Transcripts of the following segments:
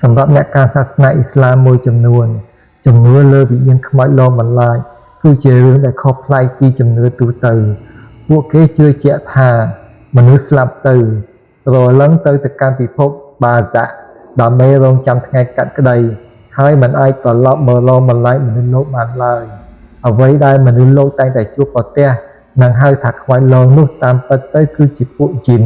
សម្រាប់អ្នកការសាសនាអ៊ីស្លាមមួយចំនួនជំនឿលើវិញ្ញាណខ្មោចលងបន្លាចគឺជារឿងដែលខុសប្លែកពីជំនឿទូទៅពួកគេជឿជាក់ថាមនុស្សស្លាប់ទៅរលឹងទៅកាន់ពិភពបាសាក់ដើម្បីរងចាំថ្ងៃកាត់ក្តីហើយមិនអាចត្រឡប់មកលងបន្លាចមនុស្សលោកបានឡើយអ្វីដែលមនុស្សលោកតែងតែជួបប្រទះនិងហៅថាខ្មោចលងនោះតាមពិតទៅគឺជាពួកជីន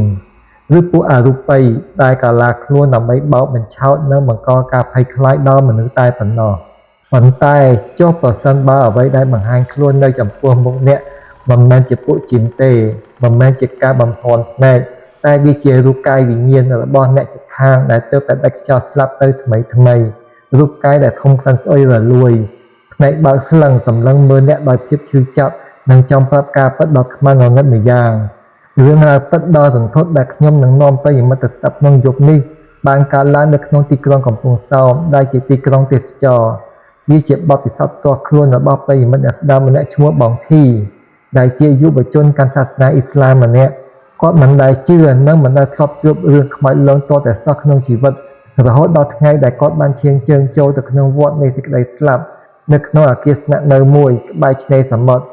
ឬពួកអរូបីដែលកាឡាខ្លួនដើម្បីបោកបញ្ឆោតនិងបង្កការភ័យខ្លាចដល់មនុស្សតែប៉ុណ្ណោះប៉ុន្តែចុះប្រសិនបើអ្វីដែលបង្ហាញខ្លួននៅចំពោះមុខអ្នកមិនមែនជាពួកជីនទេមិនមែនជាការបំភាន់ភ្នែកតែវាជារូបកាយវិញ្ញាណរបស់អ្នកជិតខាងដែលទើបតែដាច់ខ្យល់ស្លាប់ទៅថ្មីរូបកាយដែលធំក្លិនស្អុយរលួយភ្នែកបើកស្លឹងសម្លឹងមើលអ្នកដោយភាពឈឺចាប់និងចង់ប្រាប់ការពិតដល់ខ្មៅងងឹតម្យ៉ាងរឿងរ៉ាវពិតដ៏រន្ធត់ដែលខ្ញុំនឹងនាំប្រិយមិត្តស្ដាប់ក្នុងយប់នេះបានកើតឡើងនៅក្នុងទីក្រុងកំពង់សោមដែលជាទីក្រុងទេសចរវាជាបទពិសោធន៍ផ្ទាល់ខ្លួនរបស់ប្រិយមិត្តអ្នកស្ដាប់ម្នាក់ឈ្មោះបងធីដែលជាយុវជនកាន់សាសនាអ៊ីស្លាមម្នាក់គាត់មិនដែលជឿនិងមិនដែលធ្លាប់ជួបរឿងខ្មោចលងទាល់តែសោះក្នុងជីវិតរហូតដល់ថ្ងៃដែលគាត់បានឈានជើងចូលទៅក្នុងវត្តនៃសេចក្តីស្លាប់នៅក្នុងអគារស្នាក់នៅមួយក្បែរឆ្នេរសមុទ្រ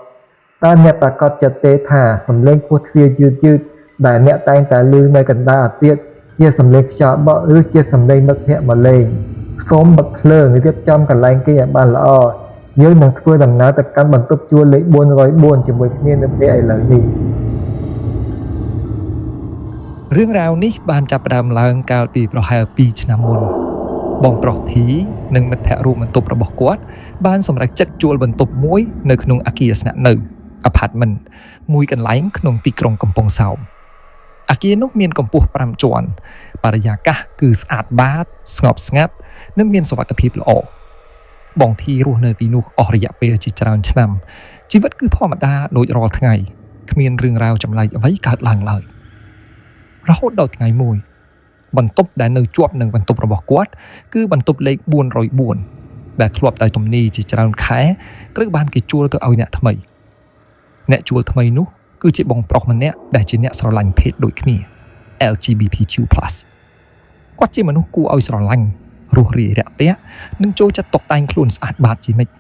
តើអ្នកប្រកាសចិត្តទេថាសំឡេងគោះទ្វារយឺតដែលអ្នកតែងតែឮនៅកណ្ដាលអាគារជាសំឡេងខ្យល់បក់ឬជាសំឡេងមិត្តភក្តិមកលេងសូមបិទភ្លើងរៀបចំកន្លែងគេឲ្យបានល្អយើងនឹងធ្វើដំណើរទៅកាន់បន្ទប់ជួលលេខ404ជាមួយគ្នានៅពេលឥឡូវនេះរឿងរ៉ាវនេះបានចាប់ផ្ដើមឡើងកាលពីប្រហែល2ឆ្នាំមុនបងប្រុសធីនិងមិត្តភក្តិរួមបន្ទប់របស់គាត់បានសម្រេចចិត្តជួលបន្ទប់មួយនៅក្នុងអគារស្នាក់នៅ apartment មួយកន្លែងក្នុងទីក្រុងកំពង់សោមអគារនោះមានកម្ពស់5ជាន់បរិយាកាសគឺស្អាតបាតស្ងប់ស្ងាត់និងមានសុវត្ថិភាពល្អបងធីរស់នៅទីនោះអស់រយៈពេលជាច្រើនឆ្នាំជីវិតគឺធម្មតាដូចរាល់ថ្ងៃគ្មានរឿងរ៉ាវចម្លែកអ្វីកើតឡើងឡើយរហូតដល់ថ្ងៃមួយបន្ទប់ដែលនៅជាប់នឹងបន្ទប់របស់គាត់គឺបន្ទប់លេខ404ដែលធ្លាប់តែទំនេរជាច្រើនខែត្រូវបានគេជួលទៅឲ្យអ្នកថ្មីអ្នកជួលថ្មីនោះគឺជាបងប្រុសម្នាក់ដែលជាអ្នកស្រឡាញ់ភេទដូចគ្នា LGBTQ+ គាត់ជាមនុស្សគួរឲ្យស្រឡាញ់រស់រាយរាក់ទាក់និងចូលចិត្តតុបតែងខ្លួនស្អាតបាតជានិច្ច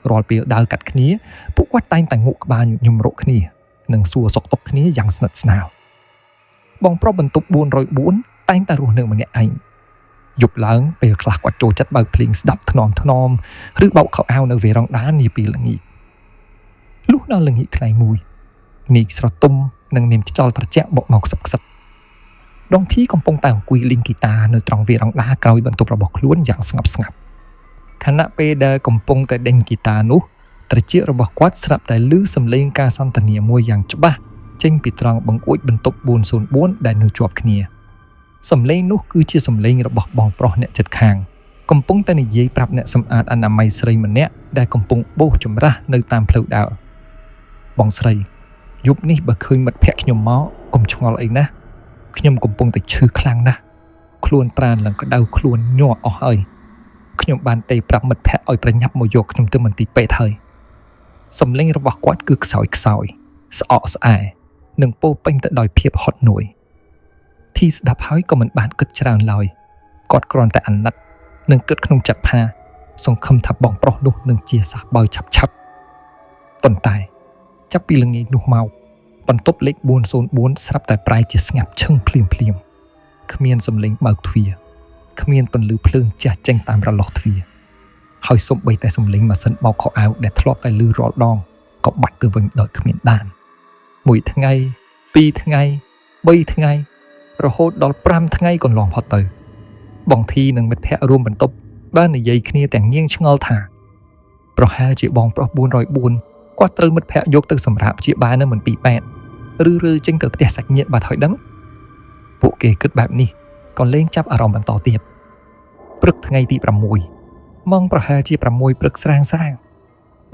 រាល់ពេលដើរកាត់គ្នាពួកគាត់តែងតែងក់ក្បាលញញឹមរកគ្នានិងសួរសុខទុក្ខគ្នាយ៉ាងស្និទ្ធស្នាលបងប្រុសបន្ទប់404តែងតែរស់នៅម្នាក់ឯងយប់ឡើងពេលខ្លះគាត់ចូលចិត្តបើកភ្លេងស្ដាប់ថ្នមឬបោកខោអាវនៅវេរ៉ង់ដានាពេលល្ងាចលុះដល់ល្ងាចថ្ងៃមួយមេឃស្រទុំនិងមានខ្យល់ត្រជាក់បក់មកខ្សឹបខ្សឹបដងភីកំពុងតែអង្គុយលេងហ្គីតានៅត្រង់វេរ៉ង់ដាក្រោយបន្ទប់របស់ខ្លួនយ៉ាងស្ងប់ស្ងាត់ខណៈពេលដែលកំពុងតែដេញហ្គីតានោះត្រចៀករបស់គាត់ស្រាប់តែឮសំឡេងការសន្ទនាមួយយ៉ាងច្បាស់ចេញពីត្រង់បង្អួចបន្ទប់404ដែលនៅជាប់គ្នាសំឡេងនោះគឺជាសំឡេងរបស់បងប្រុសអ្នកជិតខាងកំពុងតែនិយាយប្រាប់អ្នកសម្អាតអនាម័យស្រីម្នាក់ដែលកំពុងបោសចម្រាស់នៅតាមផ្លូវដើរបងស្រីយប់នេះបើឃើញមិត្តភក្តិខ្ញុំមកកុំឆ្ងល់អីណាខ្ញុំកំពុងតែឈឺខ្លាំងណាស់ខ្លួនប្រាណឡើងក្តៅខ្លួនញ័រអស់ហើយខ្ញុំបានទេប្រាប់មិត្តភក្តិឲ្យប្រញាប់មកយកខ្ញុំទៅមន្ទីរពេទ្យហើយសំឡេងរបស់គាត់គឺខ្សោយស្អកស្អែនិងពោពេញទៅដោយភាពហត់នឿយធីស្ដាប់ហើយក៏មិនបានគិតច្រើនឡើយគាត់គ្រាន់តែអាណិតនិងគិតក្នុងចិត្តថាសង្ឃឹមថាបងប្រុសនោះនឹងជាសះបោយឆាប់ប៉ុន្តែចាប់ពីល្ងាចនោះមកបន្ទប់លេខ404ស្រាប់តែប្រែជាស្ងាត់ឈឹងភ្លាមគ្មានសំឡេងបើកទ្វារគ្មានពន្លឺភ្លើងចាស់ចេញតាមរលកទ្វារហើយសូម្បីតែសំឡេងម៉ាស៊ីនបោកខោអាវដែលធ្លាប់តែឮរាល់ដងក៏បាត់ទៅវិញដោយគ្មានដាន1ថ្ងៃ2ថ្ងៃ3ថ្ងៃរហូតដល់5ថ្ងៃកន្លងផុតទៅបងធីនិងមិត្តភក្តិរួមបន្ទប់បាននិយាយគ្នាទាំងញៀងឆ្ងល់ថាប្រហែលជាបងប្រុស404គាត់ត្រូវមិត្តភក្តិយកទៅសម្រាប់ព្យាបាលនៅមន្ទីរពេទ្យឬចេញទៅផ្ទះសាច់ញាតិបាត់ហើយដឹងពួកគេគិតបែបនេះក៏លេងចាប់អារម្មណ៍បន្តទៀតព្រឹកថ្ងៃទី6ម៉ោងប្រហែលជា6ព្រឹកស្រាង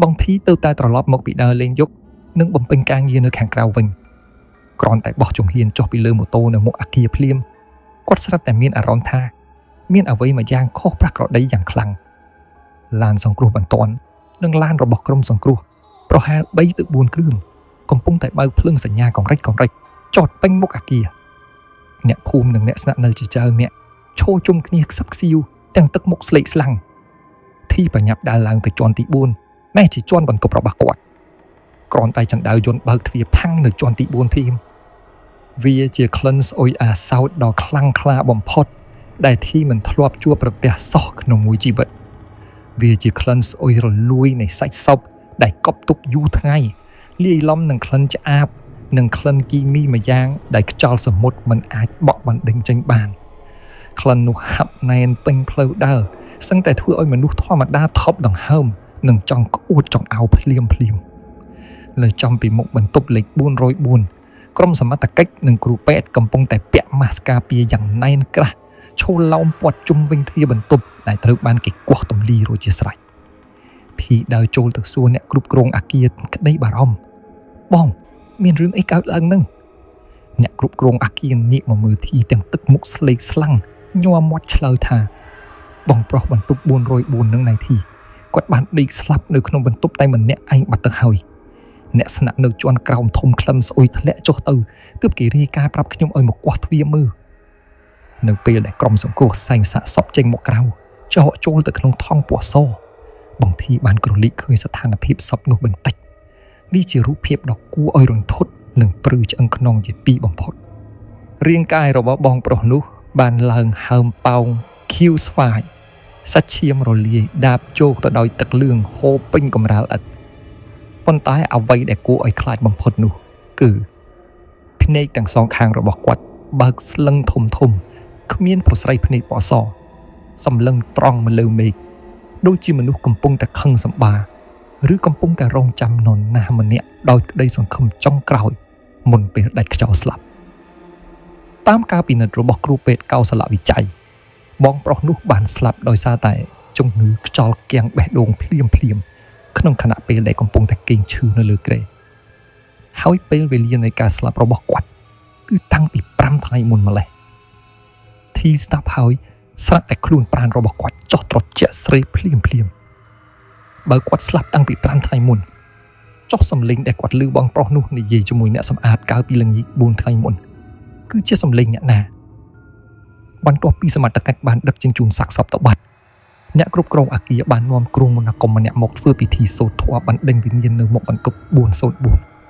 បងភីទៅតែត្រឡប់មកពីដើរលេងយប់និងបំពេញការងារនៅខាងក្រៅវិញគ្រាន់តែបោះជំហានចុះពីលើម៉ូតូនៅមុខអគារភ្លាមគាត់ស្រាប់តែមានអារម្មណ៍ថាមានអ្វីមួយយ៉ាងខុសប្រក្រតីយ៉ាងខ្លាំងឡានសង្គ្រោះបន្ទាន់និងឡានរបស់ក្រុមសង្គ្រោះប្រហែល3ទៅ4គ្រឿងកំពុងតែបើកភ្លើងសញ្ញាកង្រិចចតពេញមុខអគារអ្នកភូមិនិងអ្នកស្នាក់នៅជាច្រើនអ្នក ឈោជុំគ្នាខ្សឹបខ្សៀវទាំងទឹកមុខស្លេកស្លាំងធីបញ្ញាប់ដើរឡើងទៅជាន់ទី4ម៉ែជាជាន់បន្ទប់របស់គាត់គ្រាន់តែចង្ដៅយន្តបើកទ្វារផាំងនៅជាន់ទី4ភ្លាមវាជាក្លិនស្អុយអាសោតដ៏ខ្លាំងក្លាបំផុតដែលធីមិនធ្លាប់ជួបប្រទះសោះក្នុងមួយជីវិតវាជាក្លិនស្អុយរលួយនៃសាច់សពដែលកប់ទុកយូរថ្ងៃលាយឡំនឹងក្លិនឆ្អាបនិងក្លិនគីមីម្យ៉ាងដែលខ្យល់សមុទ្រមិនអាចបក់បណ្ដេញចេញបានក្លិននោះហាប់ណែនពេញផ្លូវដើរសឹងតែធ្វើឲ្យមនុស្សធម្មតាថប់ដង្ហើមនិងចង់ក្អួតចង្អោរភ្លាមលើចំពីមុខបន្ទប់លេខ404ក្រុមសមត្ថកិច្ចនិងគ្រូពេទ្យកំពុងតែពាក់ម៉ាស់ការពារយ៉ាងណែនក្រាស់ឈរឡោមព័ទ្ធជុំវិញទ្វារបន្ទប់ដែលត្រូវបានគេគាស់ទម្លីរួចជាស្រេចភីដើរចូលទៅសួរអ្នកគ្រប់គ្រងអគារក្តីបារម្ភបងមានរឿងអីកើតឡើងនឹងអ្នកគ្រប់គ្រងអគារងាកមកមើលធីទាំងទឹកមុខស្លេកស្លាំងញ័រមាត់ឆ្លើយថាបងប្រុសបន្ទប់404នឹងណៃធីគាត់បានដេកស្លាប់នៅក្នុងបន្ទប់តែម្នាក់ឯងបាត់ទៅហើយអ្នកស្នាក់នៅជាន់ក្រោមធំក្លឹមស្អុយធ្លាក់ចុះទៅទើបគេរាយការណ៍ប្រាប់ខ្ញុំឲ្យមកគាស់ទ្វារមើលនៅពេលដែលក្រុមសង្គ្រោះសែងសាកសពចេញមកក្រៅចោកចូលទៅក្នុងថង់ពណ៌សបងធីបានក្រឡេកឃើញស្ថានភាពសពនោះបន្តិចវាជារូបភាពដ៏គួរឲ្យរន្ធត់និងព្រឺឆ្អឹងខ្នងជាពីរបំផុតរាងកាយរបស់បងប្រុសនោះបានឡើងហើមប៉ោងខៀវស្វាយសាច់ឈាមរលាយដាបជោកទៅដោយទឹកលឿងហូរពេញកម្រាលឥដ្ឋប៉ុន្តែអ្វីដែលគួរឲ្យខ្លាចបំផុតនោះគឺភ្នែកទាំងសងខាងរបស់គាត់បើកស្លឹងធំគ្មានប្រស្រីភ្នែកពណ៌សសម្លឹងត្រង់មកលើមេឃដូចជាមនុស្សកំពុងតែខឹងសម្បាឬកំពុងតែរងចាំនរណាម្នាក់ដោយក្តីសង្ឃឹមចុងក្រោយមុនពេលដាច់ខ្យល់ស្លាប់តាមការពិនិត្យរបស់គ្រូពេទ្យកោសលវិច័យបងប្រុសនោះបានស្លាប់ដោយសារតែជំងឺខ្យល់គាំងបេះដូងភ្លាមក្នុងខណៈពេលដែលកំពុងតែគេងឈឺនៅលើគ្រែហើយពេលវេលានៃការស្លាប់របស់គាត់គឺតាំងពី5ថ្ងៃមុនម្លេះធីស្ដាប់ហើយស្រាប់តែខ្លួនប្រាណរបស់គាត់ចុះត្រជាក់ស្រេកភ្លាមបើគាត់ស្លាប់តាំងពី5ថ្ងៃមុនចុះសំឡេងដែលគាត់ឮបងប្រុសនោះនិយាយជាមួយអ្នកសម្អាតកាលពីល្ងាច4ថ្ងៃមុនគឺជាសំឡេងអ្នកណាបន្ទាប់ពីសមត្ថកិច្ចបានដឹកជញ្ជូនសាកសពទៅបាត់អ្នកគ្រប់គ្រងអគារបាននាំគ្រូមន្តអាគមម្នាក់មកធ្វើពិធីសូត្រធម៌បណ្ដេញវិញ្ញាណនៅមុខបន្ទប់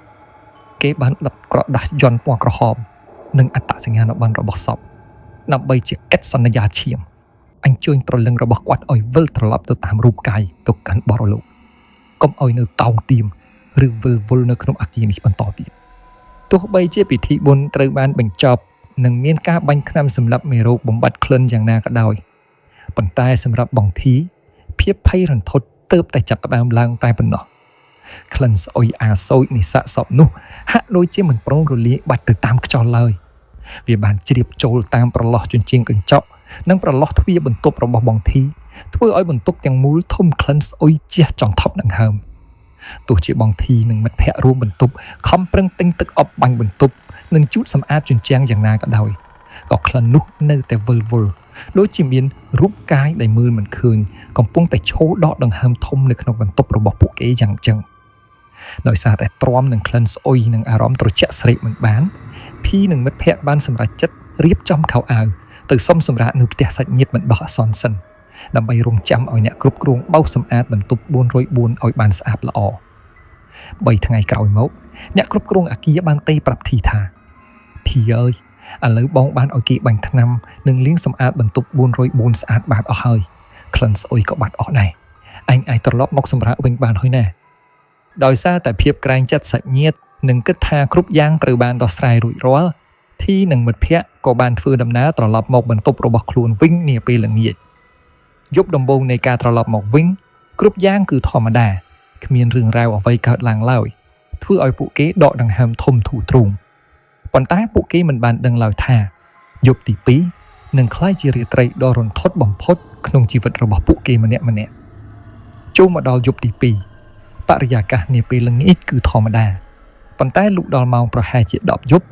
404គេបានដុតក្រដាសយន្តពណ៌ក្រហមនិងអត្តសញ្ញាណប័ណ្ណរបស់សពដើម្បីជាកិច្ចសន្យាឈាមអញ្ជើញត្រលឹងរបស់គាត់ឲ្យវិលត្រឡប់ទៅតាមរូបកាយទៅកាន់បរិលោកកុំឲ្យនៅតោងទាមឬវិលវល់នៅក្នុងអគារនេះបន្តទៀតទោះបីជាពិធីបុណ្យត្រូវបានបញ្ចប់និងមានការបាញ់ថ្នាំសម្លាប់មេរោគបំបត្តិក្លិនយ៉ាងណាក៏ដោយប៉ុន្តែសម្រាប់បងធីភាពភ័យរន្ធត់ទើបតែចាប់ផ្ដើមឡើងតែប៉ុណ្ណោះក្លិនស្អុយអាសូចនៃសាកសពនោះហាក់ដូចជាមិនព្រមរលាយបាត់ទៅតាមខ្យល់ឡើយវាបានជ្រាបចូលតាមប្រឡោះជញ្ជាំងកញ្ចក់និងប្រឡោះទ្វារបន្ទប់របស់បងធីធ្វើឲ្យបន្ទប់ទាំងមូលធំក្លិនស្អុយជះចង់ថប់ដង្ហើមទោះជាបងធីនិងមិត្តភ័ក្តិរួមបន្ទប់ខំប្រឹងទិញទឹកអប់បាញ់បន្ទប់និងជូតសម្អាតជញ្ជាំងយ៉ាងណាក៏ដោយក៏ក្លិននោះនៅតែវិលវល់ដូចជាមានរូបកាយដែលមើលមិនឃើញកំពុងតែឈោដកដង្ហើមធំនៅក្នុងបន្ទប់របស់ពួកគេយ៉ាងចឹងដោយសារតែទ្រាំនឹងក្លិនស្អុយនិងអារម្មណ៍ត្រជាក់ស្រេកមិនបានភីនិងមិត្តភ័ក្តិបានសម្រេចចិត្តរៀបចំខោអាវទៅសុំសម្រាកនៅផ្ទះសាច់ញាតិបណ្ដោះអាសន្នសិនដើម្បីរងចាំឲ្យអ្នកគ្រប់គ្រងបោសសម្អាតបន្ទប់404ឲ្យបានស្អាតល្អ3ថ្ងៃក្រោយមកអ្នកគ្រប់គ្រងអគារបានទេប្រាប់ធីថាភីអើយឥឡូវបងបានឲ្យគេបាញ់ថ្នាំនិងលាងសម្អាតបន្ទប់404ស្អាតបាតអស់ហើយក្លិនស្អុយក៏បាត់អស់ដែរអញអាចត្រឡប់មកសម្រាកវិញបានហើយណាដោយសារតែភាពក្រែងចិត្តសាច់ញាតិនិងគិតថាគ្រប់យ៉ាងត្រូវបានដោះស្រាយរួចរាល់ធីនិងមិត្តភ័ក្តិក៏បានធ្វើដំណើរត្រឡប់មកបន្ទប់របស់ខ្លួនវិញនាពេលល្ងាចយប់ដំបូងនៃការត្រឡប់មកវិញគ្រប់យ៉ាងគឺធម្មតាគ្មានរឿងរ៉ាវអ្វីកើតឡើងឡើយធ្វើឲ្យពួកគេដកដង្ហើមធំធូរទ្រូងប៉ុន្តែពួកគេមិនបានដឹងឡើយថាយប់ទី2នឹងក្លាយជារាត្រីដ៏រន្ធត់បំផុតក្នុងជីវិតរបស់ពួកគេម្នាក់ចូលមកដល់យប់ទី2បរិយាកាសនាពេលល្ងាចគឺធម្មតាប៉ុន្តែលុះដល់ម៉ោងប្រហែលជា10យប់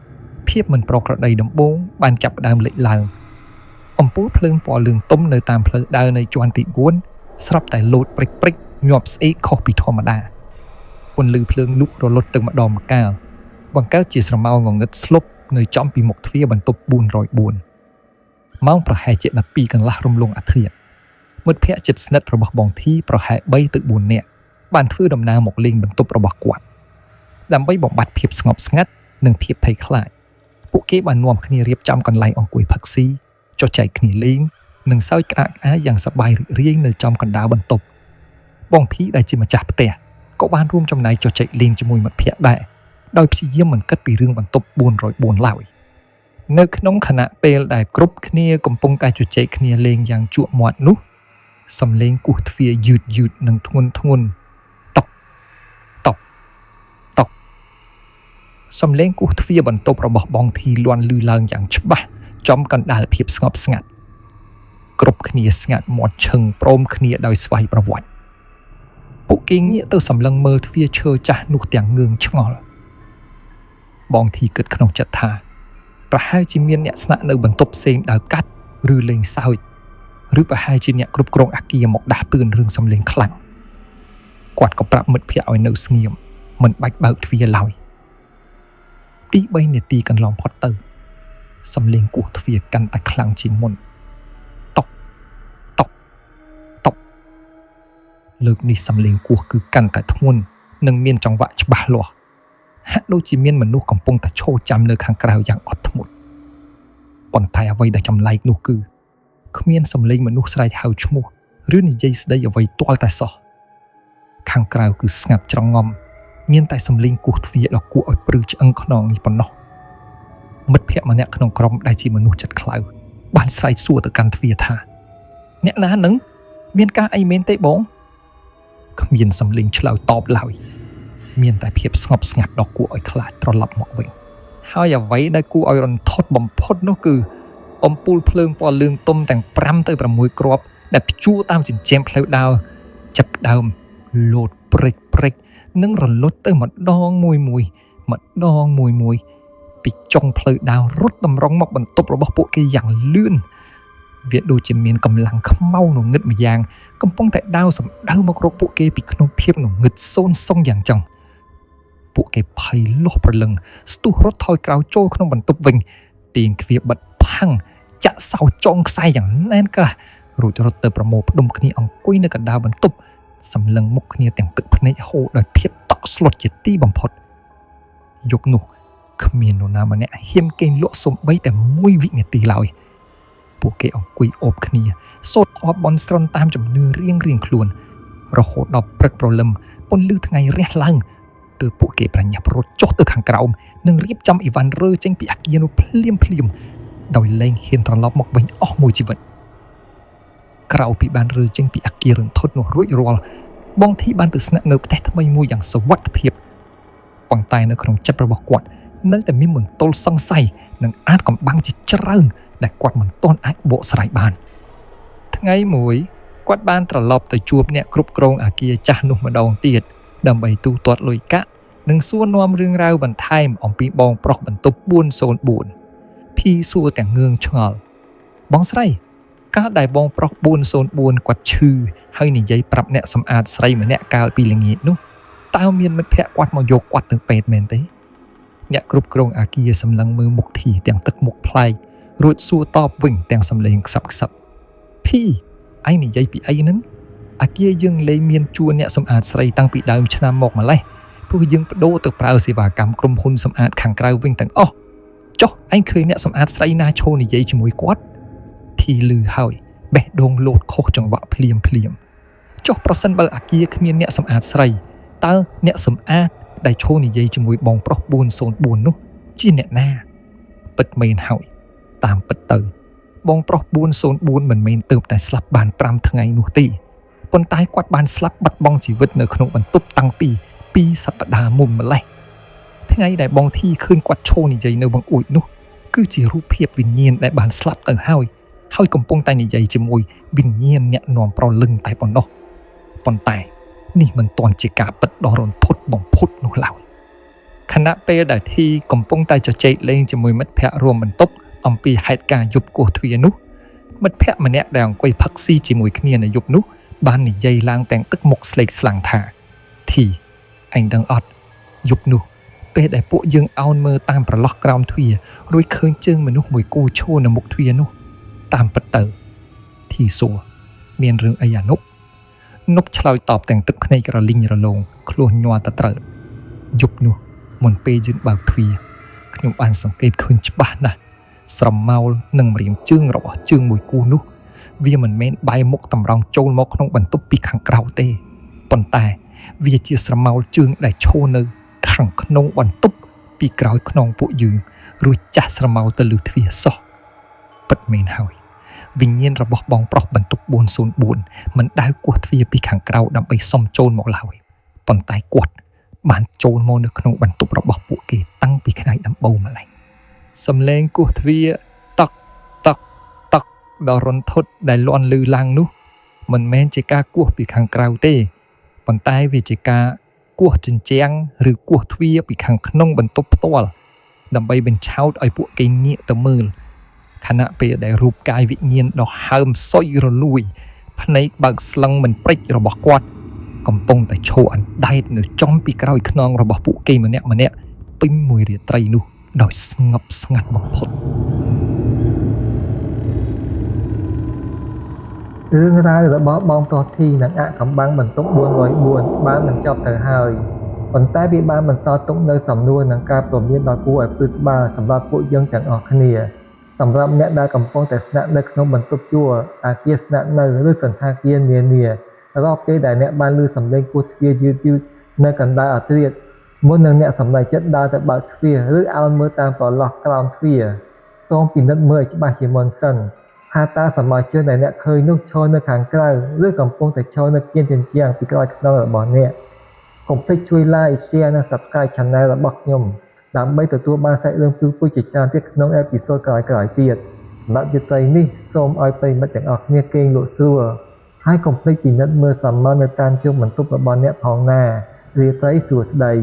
ភាពមិនប្រក្រតីដំបូងបានចាប់ផ្ដើមលេចឡើងអំពូលភ្លើងពណ៌លឿងទុំនៅតាមផ្លូវដើរនៃជាន់ទី4ស្រាប់តែលោតព្រិចញាប់ស្អេកខុសពីធម្មតាពន្លឺភ្លើងនោះរលត់ទៅម្ដងម្កាលបង្កើតជាស្រមោលងងឹតស្លុបនៅចំពីមុខទ្វារបន្ទប់404 ម៉ោងប្រហែលជា12កន្លះរំលងអាធ្រាត្រមិត្តភ័ក្តិជិតស្និទ្ធរបស់បងធីប្រហែល3ទៅ4នាក់បានធ្វើដំណើរមកលេងបន្ទប់របស់គាត់ដើម្បីបំបត្តិភាពស្ងប់ស្ងាត់និងភាពភ័យខ្លាចពួកគេបាននាំគ្នារៀបចំកន្លែងអង្គុយផឹកស៊ីចុះចែកគ្នាលេងនិងសើចក្អាកក្អាយយ៉ាងសប្បាយរីករាយនៅចំកណ្ដាលបន្ទប់បងភីដែលជាម្ចាស់ផ្ទះក៏បានរួមចំណែកចុះចែកលេងជាមួយមិត្តភ័ក្តិដែរដោយព្យាយាមមិនគិតពីរឿងបន្ទប់404ឡើយនៅក្នុងខណៈពេលដែលគ្រប់គ្នាកំពុងតែជជែកគ្នាលេងយ៉ាងជក់មាត់នោះសំឡេងគោះទ្វារយឺតនិងធ្ងន់តុកតុកតុកសំឡេងគោះទ្វារបន្ទប់របស់បងធីលាន់ឮឡើងយ៉ាងច្បាស់ចំកណ្ដាលភាពស្ងប់ស្ងាត់គ្រប់គ្នាស្ងាត់មាត់ឈឹងព្រមគ្នាដោយស្វ័យប្រវត្តិពួកគេងាកទៅសម្លឹងមើលទ្វារឈើចាស់នោះទាំងងឿងឆ្ងល់បងធីគិតក្នុងចិត្តថាប្រហែលជាមានអ្នកស្នាក់នៅបន្ទប់ផ្សេងដើរកាត់ឬលេងសើចឬប្រហែលជាអ្នកគ្រប់គ្រងអគារមកដាស់តឿនរឿងសំឡេងខ្លាំងគាត់ក៏ប្រាប់មិត្តភ័ក្តិឲ្យនៅស្ងៀមមិនបាច់បើកទ្វារឡើយទី3នាទីកន្លងផុតទៅសំឡេងគោះទ្វារកាន់តែខ្លាំងជាងមុនតុកតុកតុកលើកនេះសំឡេងគោះគឺកាន់តែធ្ងន់និងមានចង្វាក់ច្បាស់លាស់ហាក់ដូចជាមានមនុស្សកំពុងតែឈរចាំនៅខាងក្រៅយ៉ាងអត់ធ្មត់ប៉ុន្តែអ្វីដែលចម្លែកនោះគឺគ្មានសំឡេងមនុស្សស្រែកហៅឈ្មោះឬនិយាយស្ដីអ្វីទាល់តែសោះខាងក្រៅគឺស្ងាត់ច្រងំមានតែសំឡេងគោះទ្វារដ៏គួរឲ្យព្រឺឆ្អឹងខ្នងនេះប៉ុណ្ណោះមិត្តភ័ក្តិម្នាក់ក្នុងក្រុមដែលជាមនុស្សចិត្តខ្លៅបានស្រែកសួរទៅកាន់ទ្វារថាអ្នកណានឹងមានការអីមែនទេបងគ្មានសំឡេងឆ្លើយតបឡើយមានតែភាពស្ងប់ស្ងាត់ដ៏គួរឲ្យខ្លាចត្រឡប់មកវិញហើយអ្វីដែលគួរឲ្យរន្ធត់បំផុតនោះគឺអំពូលភ្លើងពណ៌លឿងទុំទាំង5ទៅ6គ្រាប់ដែលព្យួរតាមចិញ្ចែមផ្លូវដើរចាប់ដើមលោតព្រិចនិងរលត់ទៅម្ដងមួយពីចុងផ្លូវដើររត់តម្រង់មកបន្ទប់របស់ពួកគេយ៉ាងលឿនវាដូចជាមានកម្លាំងខ្មៅងងឹតម្យ៉ាងកំពុងតែដាវសម្ដៅមករកពួកគេពីក្នុងភាពងងឹតសូន្យសុងយ៉ាងចឹងពួកគេភ័យលាស់ព្រលឹងស្ទុះរត់ថយក្រោយចូលក្នុងបន្ទប់វិញទាញទ្វារបិទផាំងចាក់សោចងខ្សែយ៉ាងណែនកាសរួចរត់ទៅប្រមូលផ្ដុំគ្នាអង្គុយនៅកណ្ដាលបន្ទប់សម្លឹងមុខគ្នាទាំងទឹកភ្នែកហូរដោយភាពតក់ស្លុតជាទីបំផុតយប់នោះគ្មាននរណាម្នាក់ហ៊ានគេងលក់សំបីតែ1វិនាទីឡើយពួកគេអង្គុយអូបគ្នាសូត្រធម៌បន់ស្រន់តាមជំនឿរៀងខ្លួនរហូតដល់ព្រឹកព្រលឹមពន្លឺថ្ងៃរះឡើងទើបពួកគេប្រញាប់រត់ចុះទៅខាងក្រោមនិងរៀបចំអីវ៉ាន់រើចេញពីអគារនោះភ្លាមដោយលែងហ៊ានត្រឡប់មកវិញអស់មួយជីវិតក្រោយពីបានរើចេញពីអគាររន្ធត់នោះរួចរាល់បងធីបានទៅស្នាក់នៅផ្ទះថ្មីមួយយ៉ាងសុវត្ថិភាពប៉ុន្តែនៅក្នុងចិត្តរបស់គាត់នៅតែមានមន្ទិលសង្ស័យនិងអាចកំបាំងជាច្រើនដែលគាត់មិនទាន់អាចបកស្រាយបានថ្ងៃមួយគាត់បានត្រឡប់ទៅជួបអ្នកគ្រប់គ្រងអគារចាស់នោះម្ដងទៀតដើម្បីទូទាត់លុយកាក់និងសួរនាំរឿងរ៉ាវបន្ថែមអំពីបងប្រុសបន្ទប់404ភីសួរទាំងងឿងឆ្ងល់បងស្រីកាលដែលបងប្រុស404គាត់ឈឺហើយនិយាយប្រាប់អ្នកសម្អាតស្រីម្នាក់កាលពីល្ងាចនោះតើមានមិត្តភក្តិគាត់មកយកគាត់ទៅពេទ្យមែនទេអ្នកគ្រប់គ្រងអគារសម្លឹងមើលមុខធីទាំងទឹកមុខប្លែករួចសួរតបវិញទាំងសំឡេងខ្សឹបភីឯងនិយាយពីអីហ្នឹងអគារយើងលែងមានជួលអ្នកសម្អាតស្រីតាំងពីដើមឆ្នាំមកម្លេះព្រោះយើងបដូរទៅប្រើសេវាកម្មក្រុមហ៊ុនសម្អាតខាងក្រៅវិញទាំងអស់ចុះឯងឃើញអ្នកសម្អាតស្រីណាឈរនិយាយជាមួយគាត់ធីលឺហើយបេះដូងលោតខុសចង្វាក់ភ្លាមចុះប្រសិនបើអគារគ្មានអ្នកសម្អាតស្រីតើអ្នកសម្អាតដែលឈរនិយាយជាមួយបងប្រុស404នោះជាអ្នកណាពិតមែនហើយតាមពិតទៅបងប្រុស404មិនមែនទើបតែស្លាប់បាន5ថ្ងៃនោះទេប៉ុន្តែគាត់បានស្លាប់បាត់បង់ជីវិតនៅក្នុងបន្ទប់តាំងពី2សប្តាហ៍មុនម្លេះថ្ងៃដែលបងធីឃើញគាត់ឈរនិយាយនៅបង្អួចនោះគឺជារូបភាពវិញ្ញាណដែលបានស្លាប់ទៅហើយកំពុងតែនិយាយជាមួយវិញ្ញាណអ្នកនាំប្រលឹងតែប៉ុណ្ណោះប៉ុន្តែនេះមិនទាន់ជាការពិតដ៏រន្ធត់បំផុតនោះឡើយខណៈពេលដែលធីកំពុងតែជជែកលេងជាមួយមិត្តភ័ក្តិរួមបន្ទប់អំពីហេតុការណ៍យប់គោះទ្វារនោះមិត្តភ័ក្តិម្នាក់ដែលអង្គុយផឹកស៊ីជាមួយគ្នានៅយប់នោះបាននិយាយឡើងទាំងទឹកមុខស្លេកស្លាំងថាធីអញដឹងអត់យប់នោះពេលដែលពួកយើងអោនមើលតាមប្រឡោះក្រោមទ្វាររួចឃើញជើងមនុស្សមួយគូឈរនៅមុខទ្វារនោះ តាមពិតទៅធីសួរមានរឿងអីអានប់ឆ្លើយតបទាំងទឹកភ្នែករលីងរលោងខ្លួនញ័រទៅត្រូវយប់នោះមុនពេលយើងបើកទ្វារខ្ញុំបានសង្កេតឃើញច្បាស់ណាស់ស្រមោលនិងម្រាមជើងរបស់ជើងមួយគូនោះវាមិនមែនបែរមុខតម្រង់ចូលមកក្នុងបន្ទប់ពីខាងក្រៅទេប៉ុន្តែវាជាស្រមោលជើងដែលឈរនៅខាងក្នុងបន្ទប់ពីក្រោយខ្នងពួកយើងរួចចាស់ស្រមោលទៅលើទ្វារសោះពិតមែនហើយវិញ្ញាណរបស់បងប្រុសបន្ទប់404មិនដែលគោះទ្វារពីខាងក្រៅដើម្បីសុំចូលមកឡើយប៉ុន្តែគាត់បានចូលមកនៅក្នុងបន្ទប់របស់ពួកគេតាំងពីថ្ងៃដំបូងម្ល៉េះសំឡេងគោះទ្វារតក់តក់តក់ដល់រន្ធត់ដែលលាន់ឮឡើងនោះមិនមែនជាការគោះពីខាងក្រៅទេប៉ុន្តែវាជាការគោះជញ្ជាំងឬគោះទ្វារពីខាងក្នុងបន្ទប់ផ្ទាល់ដើម្បីបញ្ឆោតឲ្យពួកគេងាកទៅមើលខណៈពេលដែលរូបកាយវិញ្ញាណដ៏ហើមសុយរលួយភ្នែកបើកស្លឹងមិនព្រិចរបស់គាត់កំពុងតែឈរអណ្ដែតនៅចំពីក្រោយខ្នងរបស់ពួកគេម្នាក់ពេញមួយរាត្រីនោះដោយស្ងប់ស្ងាត់បំផុតរឿងរ៉ាវរបស់បងប្រុសធីនិងអកំបាំងបន្ទប់404បានបញ្ចប់ទៅហើយប៉ុន្តែវាបានបន្សល់ទុកនៅសំណួរនិងការព្រមានដ៏គួរឲ្យភ្លឺក្បាលសម្រាប់ពួកយើងទាំងអស់គ្នាសម្រាប់អ្នកដែលកំពុងតែស្នាក់នៅក្នុងបន្ទប់ជួលអគារស្នាក់នៅឬសន្តាគារនានារាល់ពេលដែលអ្នកបានឮសំឡេងគោះទ្វារយឺតៗនៅកណ្ដាលអធ្រាត្រមុននឹងអ្នកសម្រេចចិត្តដើរទៅបើកទ្វារឬអោនមើលតាមប្រឡោះក្រោមទ្វារសូមពិនិត្យមើលឲ្យច្បាស់ជាមុនសិនថាតើសមាជិកដែលអ្នកឃើញនោះឈរនៅខាងក្រៅឬកំពុងតែឈរនៅគៀនជញ្ជាំងពីក្រោយខ្នងរបស់អ្នកកុំភ្លេចជួយ Like Share និង Subscribe Channel របស់ខ្ញុំដើម្បីទទួលបានសាច់រឿងពូជជាច្រើនទៀតក្នុងអេពីសូតក្រោយៗទៀតសម្រាប់យុទ្ធនេះសូមឲ្យប្រិយមិត្តទាំងអស់គ្នាគេងលក់ស្រួលហើយកុំភ្លេចពិនិត្យមើលសមនៅតាមជើងបន្ទប់របស់អ្នកផងណារាត្រីសួស្តី